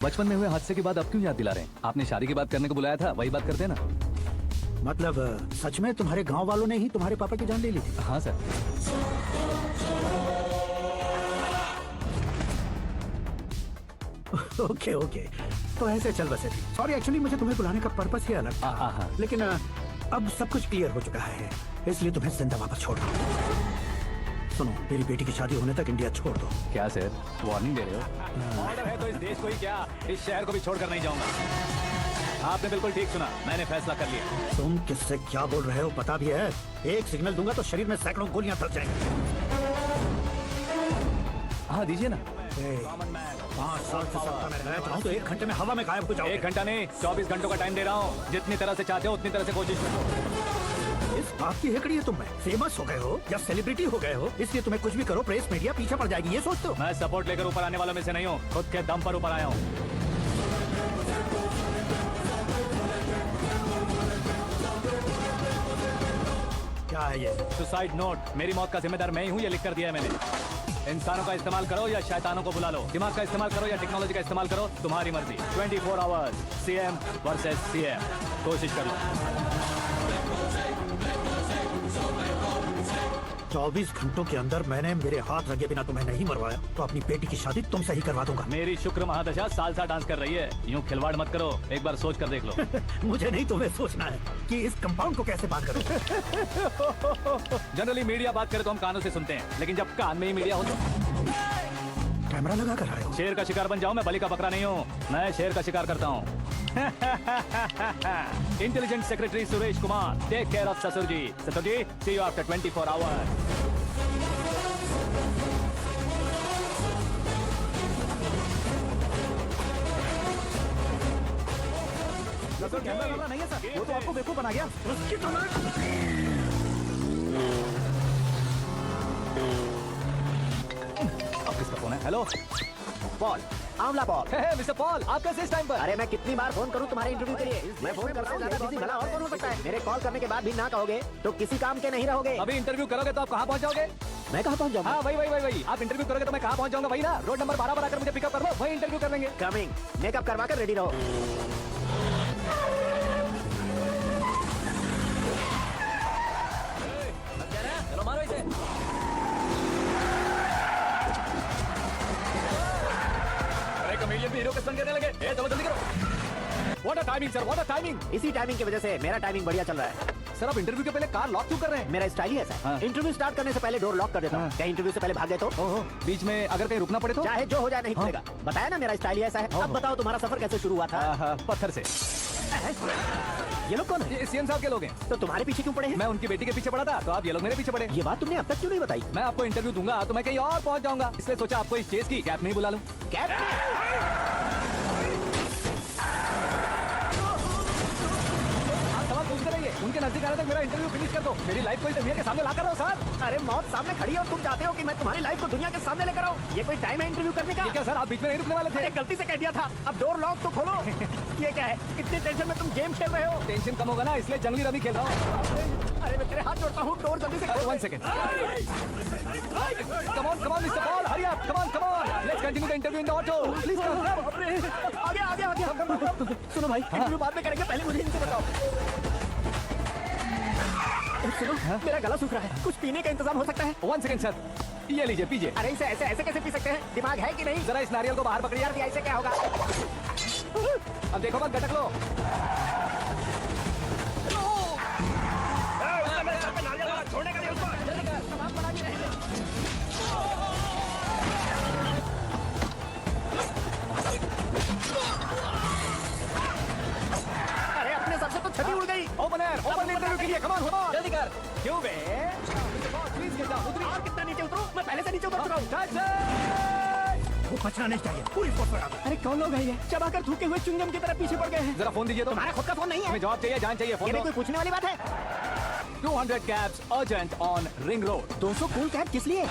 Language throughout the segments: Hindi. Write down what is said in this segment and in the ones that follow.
बचपन में हुए हादसे के बाद अब क्यों याद दिला रहे हैं? आपने शादी की बात करने को बुलाया था, वही बात करते हैं ना। मतलब सच में तुम्हारे गांव वालों ने ही तुम्हारे पापा की जान ले ली थी? हाँ सर। ओके ओके, तो ऐसे चल बसे थी। सॉरी, एक्चुअली मुझे तुम्हें बुलाने का पर्पस ही अलग था। हाँ। लेकिन अब सब कुछ क्लियर हो चुका है, इसलिए तुम्हें जिंदा वापस छोड़ रहा हूँ। सुनो, मेरी बेटी की शादी होने तक इंडिया छोड़ दो। क्या सर, वार्निंग दे रहे हो? ऑर्डर है तो इस देश को ही क्या, इस शहर को भी छोड़कर नहीं जाऊंगा। आपने बिल्कुल ठीक सुना, मैंने फैसला कर लिया। तुम किससे क्या बोल रहे हो पता भी है? एक सिग्नल दूंगा तो शरीर में सैकड़ों गोलियां धस जाएंगी। हाँ दीजिए ना। 5 साल से सत्ता में रहता हूँ तो 1 घंटे में हवा में गायब हो जाओ। 1 घंटा नहीं, 24 घंटों का टाइम दे रहा हूँ। जितनी तरह से चाहते हो उतनी तरह से कोशिश करो। इस बात की हेकड़ी है तुम में फेमस हो गए हो या सेलिब्रिटी हो गए हो, इसलिए तुम्हें कुछ भी करो प्रेस मीडिया पीछे पड़ जाएगी, ये सोचते हो? मैं सपोर्ट लेकर ऊपर आने वालों में से नहीं हूँ, खुद के दम पर ऊपर आया हूँ। क्या है ये? Suicide note. मेरी मौत का जिम्मेदार मैं ही हूँ, ये लिख कर दिया है मैंने। इंसानों का इस्तेमाल करो या शैतानों को बुला लो, दिमाग का इस्तेमाल करो या टेक्नोलॉजी का इस्तेमाल करो, तुम्हारी मर्जी। 24 आवर्स सीएम वर्सेस सीएम, कोशिश कर लो। 24 घंटों के अंदर मैंने मेरे हाथ रंगे बिना तुम्हें नहीं मरवाया तो अपनी बेटी की शादी तुमसे ही करवा दूंगा। मेरी शुक्र महादशा सालसा डांस कर रही है, यूं खिलवाड़ मत करो, एक बार सोच कर देख लो। मुझे नहीं, तुम्हें सोचना है कि इस कंपाउंड को कैसे बात करूं। जनरली मीडिया बात करे तो हम कानों से सुनते हैं, लेकिन जब कान में ही मीडिया हो तो कैमरा लगा कर आए हो? शेर का शिकार बन जाऊं, मैं बलि का बकरा नहीं हूँ, मैं शेर का शिकार करता हूँ। Intelligent secretary Suresh Kumar, take care of ससुर जी। ससुर जी, see you after 24 hours. Camera नहीं है सर, वो तो आपको बेवकूफ बना गया। उसकी तो अब किसका फोन है? हेलो पॉल, आंवला पॉल। मिस्टर पॉल, आप कैसे इस टाइम पर? अरे मैं कितनी बार फोन करूं तुम्हारे इंटरव्यू के लिए? मैं फोन करता हूं, ज्यादा बिजी भला और कौन हो सकता है? मेरे कॉल करने के बाद भी ना कहोगे तो किसी काम के नहीं रहोगे। अभी इंटरव्यू करोगे तो आप कहाँ पहुँच जाओगे? मैं कहाँ पहुँच जाऊंगा? हाँ वही। आप इंटरव्यू करोगे तो मैं कहाँ पहुँच जाऊंगा? वही ना, रोड नंबर 12 पर आकर मुझे पिकअप कर लो, वही इंटरव्यू कर लेंगे। कमिंग। मेकअप करवा कर रेडी रहो। चलो मारो इसे। अरे कमेडियन भी हीरो के संग करने लगे। चलो जल्दी करो। What a timing sir, what a timing। इसी टाइमिंग की वजह से मेरा टाइमिंग बढ़िया चल रहा है। सर आप इंटरव्यू के पहले कार लॉक क्यों कर रहे हैं? मेरा स्टाइल ही ऐसा है। हाँ। इंटरव्यू स्टार्ट करने से पहले डोर लॉक कर देता हूँ। क्या इंटरव्यू से पहले भाग गए तो? ओहो, बीच में अगर कहीं रुकना पड़े तो? चाहे जो हो जाए नहीं खुलेगा। बताया ना मेरा स्टाइल ही ऐसा है। अब बताओ तुम्हारा सफर कैसे शुरू हुआ था? पत्थर से। ये लोग कौन है? ये सीएम साहब के लोग हैं। तो तुम्हारे पीछे क्यों पड़े हैं? मैं उनकी बेटी के पीछे पड़ा था तो आप ये लोग मेरे पीछे पड़े। ये बात तुमने अब तक क्यों नहीं बताई? मैं आपको इंटरव्यू दूंगा तो मैं कहीं और पहुंच जाऊंगा, इसलिए सोचा आपको इस चेस की कैप में ही बुला लूं। कैप? सवाल पूछते रहिए, उनके नजदीक आने तक मेरा इंटरव्यू फिनिश कर दो। मेरी लाइफ को इस दुनिया के सामने ला कर रहो सर। अरे मौत सामने खड़ी है और तुम चाहते हो कि मैं तुम्हारी लाइफ को दुनिया के सामने लेकर आऊं? ये कोई टाइम है इंटरव्यू करने का? क्या सर आप बीच में नहीं रुकने वाले थे? अरे गलती से कह दिया था। अब डोर लॉक तो खोलो। ये क्या है? इतने टेंशन में तुम गेम खेल रहे हो? टेंशन कम होगा ना, इसलिए जंगली रमी खेल रहा हूँ। अरे मैं तेरे हाथ जोड़ता हूँ, डोर जल्दी से खोल। 1 second. Come on, Mr. Paul, hurry up. Come on. Let's continue the interview in the auto. Please come. आगे। सुनो भाई, इंटरव्यू बाद में करेंगे, पहले मुझे इनसे बताओ। सुनो, मेरा गला सूख रहा है, कुछ पीने का इंतजाम हो सकता है? 1 सेकंड सर, ये लीजिए पीजिए। अरे इसे ऐसे कैसे पी सकते हैं? दिमाग है कि नहीं? जरा इस नारियल को बाहर पकड़िए। यार ऐसे क्या होगा? अब देखो मत गटक लो। छोड़ने का नहीं उसको। अरे अपने सर से तो छड़ी उड़ गई। ओपन इंटरव्यू के लिए। कम ऑन जल्दी कर। क्यों बे? Please get down. उतरिए। और कितना नीचे उतरूं? मैं पहले से नीचे उतर चुका हूँ। वो बचना नहीं चाहिए, पूरी फोर्स लगा दो। अरे कौन लोग हैं ये? चबाकर थूके हुए चुंगम की तरह पीछे पड़ गए हैं। जरा फोन दीजिए तो। तुम्हारा खुद का फोन नहीं है? हमें जवाब चाहिए, जान चाहिए। ये फोन भी दो। कोई पूछने वाली बात है? 200 cabs urgent on Ring Road। 200 cool cab किस लिए?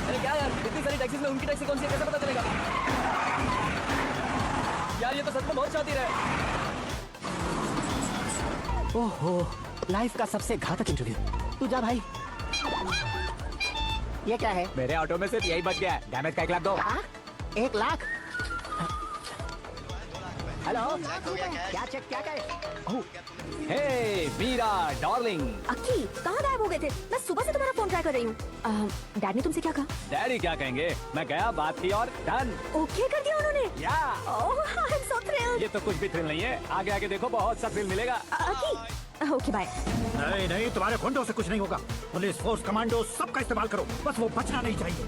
अरे क्या यार, इतनी सारी टैक्सीज में उनकी टैक्सी कौन सी है, कैसे पता चलेगा? यार ये तो सच में बहुत शातिर है। ओहो, लाइफ का सबसे घातक इंटरव्यू। तू जा भाई। ये क्या है? मेरे ऑटो में सिर्फ यही बच गया है। डैमेज का 1 लाख दो। 1 लाख? हेलो, क्या चेक क्या कहे? हे मीरा डार्लिंग। अक्की कहाँ गायब हो गए थे? मैं सुबह से तुम्हारा फोन ट्राई कर रही हूँ। डैड ने तुमसे क्या कहा? डैडी क्या कहेंगे, मैं गया, बात की और डन। ओके कर दिया उन्होंने? या ओह आई एम सो थ्रिल्ड। ये तो कुछ भी थ्रिल नहीं है, आगे आगे देखो बहुत सा थ्रिल मिलेगा। अक्की ओके बाय। नहीं नहीं, तुम्हारे गुंडों से कुछ नहीं होगा। पुलिस फोर्स, कमांडो, सबका इस्तेमाल करो, बस वो बचना नहीं चाहिए।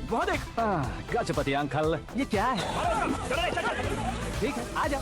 वो देख गजपति अंकल, ये क्या है? ठीक है, आ जाओ।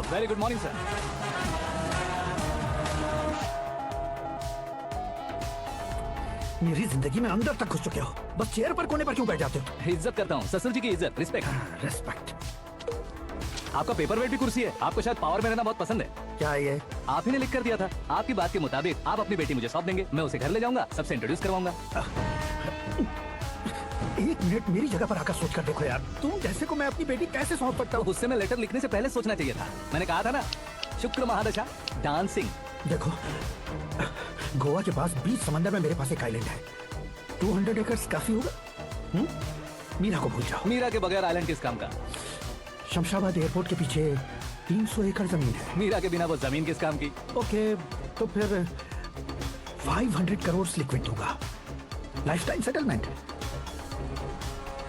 Very good morning sir. मेरी जिंदगी में अंदर तक घुस चुके हो, बस चेयर पर कोने पर क्यों बैठ जाते हो? इज्जत करता हूँ, ससुर जी की इज्जत, रिस्पेक्ट। रेस्पेक्ट। आपका पेपर वेट भी कुर्सी है, आपको शायद पावर में रहना बहुत पसंद है। क्या है ये? आप ही ने लिख कर दिया था, आपकी बात के मुताबिक आप अपनी बेटी मुझे सौंप देंगे, मैं उसे घर ले जाऊंगा, सबसे इंट्रोड्यूस करवाऊंगा। 1 मिनट मेरी जगह पर आकर सोच कर देखो यार, तुम जैसे को मैं अपनी बेटी कैसे सौंप सकता तो हूँ? उससे मैं लेटर लिखने से पहले सोचना चाहिए था। मैंने कहा था ना, शुक्र महादशा डांसिंग। देखो, गोवा के पास बीच समंदर में मेरे पास एक आइलैंड है। 200 एकर्स काफी होगा। मीरा को भूल जाओ। मीरा के बगैर आइलैंड किस काम का? शमशाबाद एयरपोर्ट के पीछे 300 एकड़ जमीन है। मीरा के बिना वो जमीन किस काम की? ओके, तो फिर 500 करोड़ लिक्विड दूंगा, लाइफ टाइम सेटलमेंट।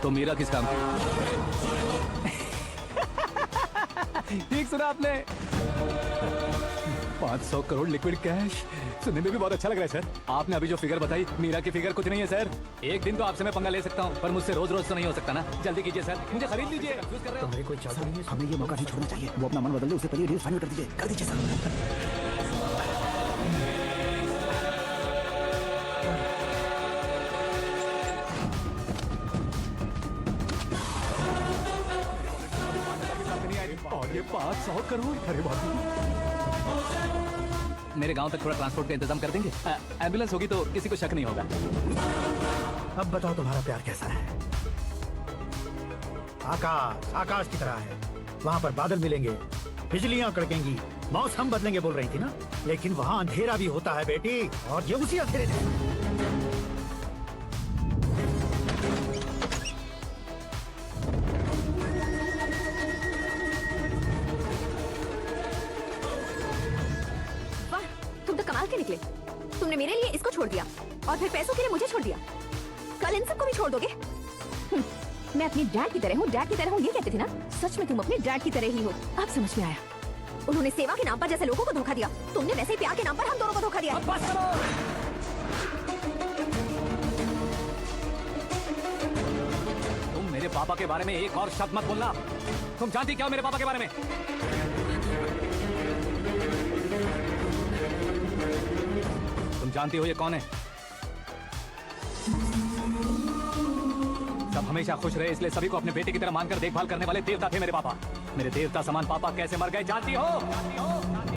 तो मीरा किस काम की? ठीक सुना आपने, 500 करोड़ लिक्विड कैश, सुनने में भी बहुत अच्छा लग रहा है सर। आपने अभी जो फिगर बताई, मीरा की फिगर कुछ नहीं है सर। एक दिन तो आपसे मैं पंगा ले सकता हूँ, पर मुझसे रोज रोज तो नहीं हो सकता ना। जल्दी कीजिए सर, मुझे खरीद लीजिए। कंफ्यूज कर रहे हो? मेरे कोई चाल नहीं है, हमें ये मौका नहीं छोड़ना चाहिए। वो अपना मन बदल दे, उसे पहले डील फाइनल कर दीजिए। कर दीजिए सर। और ये 500 करोड़, अरे बाप रे। मेरे गांव तक थोड़ा ट्रांसपोर्ट का इंतजाम कर देंगे? एम्बुलेंस होगी तो किसी को शक नहीं होगा। अब बताओ तुम्हारा प्यार कैसा है? आकाश आकाश की तरह है, वहाँ पर बादल मिलेंगे, बिजलियां कड़केंगी, मौसम बदलेंगे बोल रही थी ना। लेकिन वहाँ अंधेरा भी होता है बेटी, और ये उसी अंधेरे में। कमाल के निकले। तुमने मेरे लिए इसको छोड़ दिया और फिर पैसों के लिए मुझे छोड़ दिया। कल इन सबको भी छोड़ दोगे? मैं अपनी डैड की तरह हूँ, डैड की तरह हूँ, ये कहते थे ना। सच में तुम अपने डैड की तरह ही हो। अब समझ में आया। उन्होंने सेवा के नाम पर जैसे लोगों को धोखा दिया, तुमने वैसे ही प्यार के नाम पर हम दोनों को धोखा दिया। बस करो। तुम मेरे पापा के बारे में एक और शब्द मत बोलना। तुम जानती क्या हो मेरे पापा के बारे में? तुम जानती हो ये कौन है? सब हमेशा खुश रहे इसलिए सभी को अपने बेटे की तरह मानकर देखभाल करने वाले देवता थे मेरे पापा। मेरे देवता समान पापा कैसे मर गए जानती हो?